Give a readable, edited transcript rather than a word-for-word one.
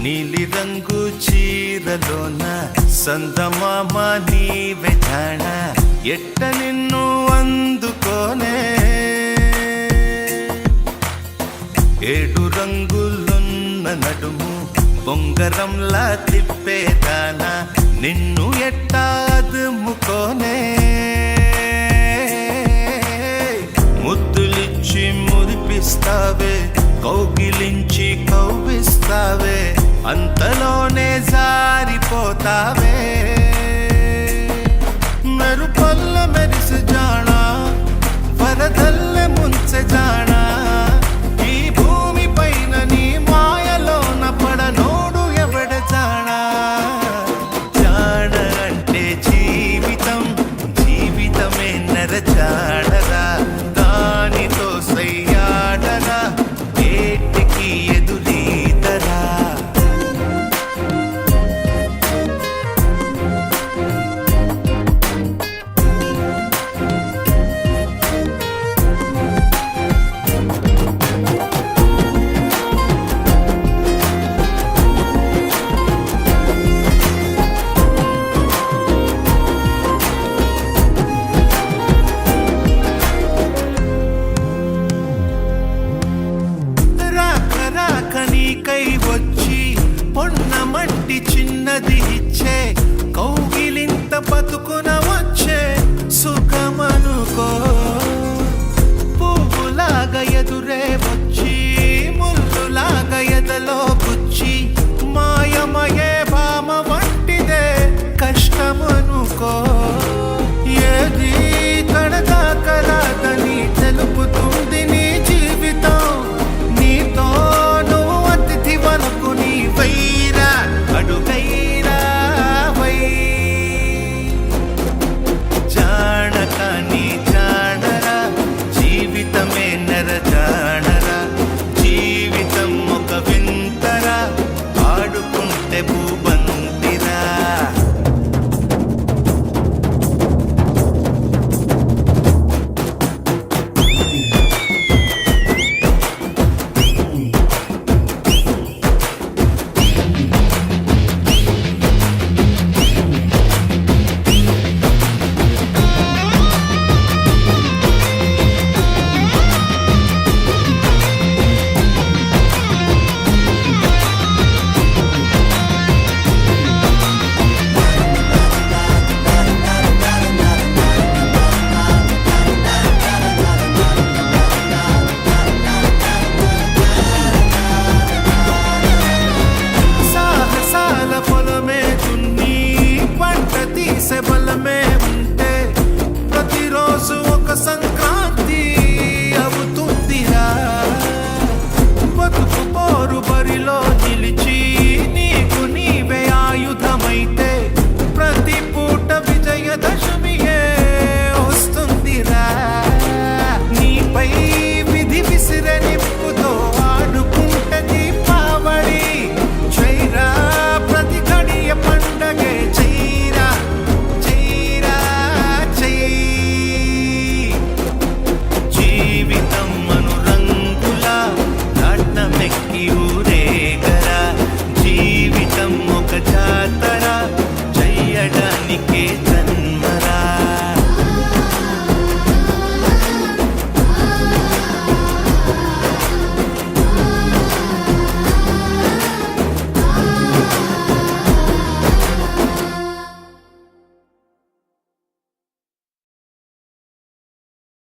నీలి రంగు చీరలోన సందమామ నీవే జాణ ఎట్ట నిన్ను అందుకోనే ఏడు రంగులున్న నడుము బొంగరంలా తిప్పేదానా నిన్ను ఎట్టా అదుముకోనే ముద్దులిచ్చి మురిపిస్తావే కౌగిలించి కౌగిస్తావే అంతలోనే జారిపోతావే మెరుపల్ల మెరిసి జానా వరదల్లె ముంచె జానా ఈ భూమి పైన నీ మాయలోన పడనోడు ఎవడ జానా జాడ అంటే జీవితం జీవితమే నరజాడరా దానితో సయ్యాడరా ఏటికి ఎదురీదరా నీకై వచ్చి పొన్నమంటి చిన్నది ఇచ్చే కౌగిలింత బతుకున వచ్చే సుఖమనుకో పువ్వులాగా ఎదురే వచ్చి ముల్లులాగా ఎదలో గుచ్చి మాయమయే భామ వంటిదే కష్టమనుకో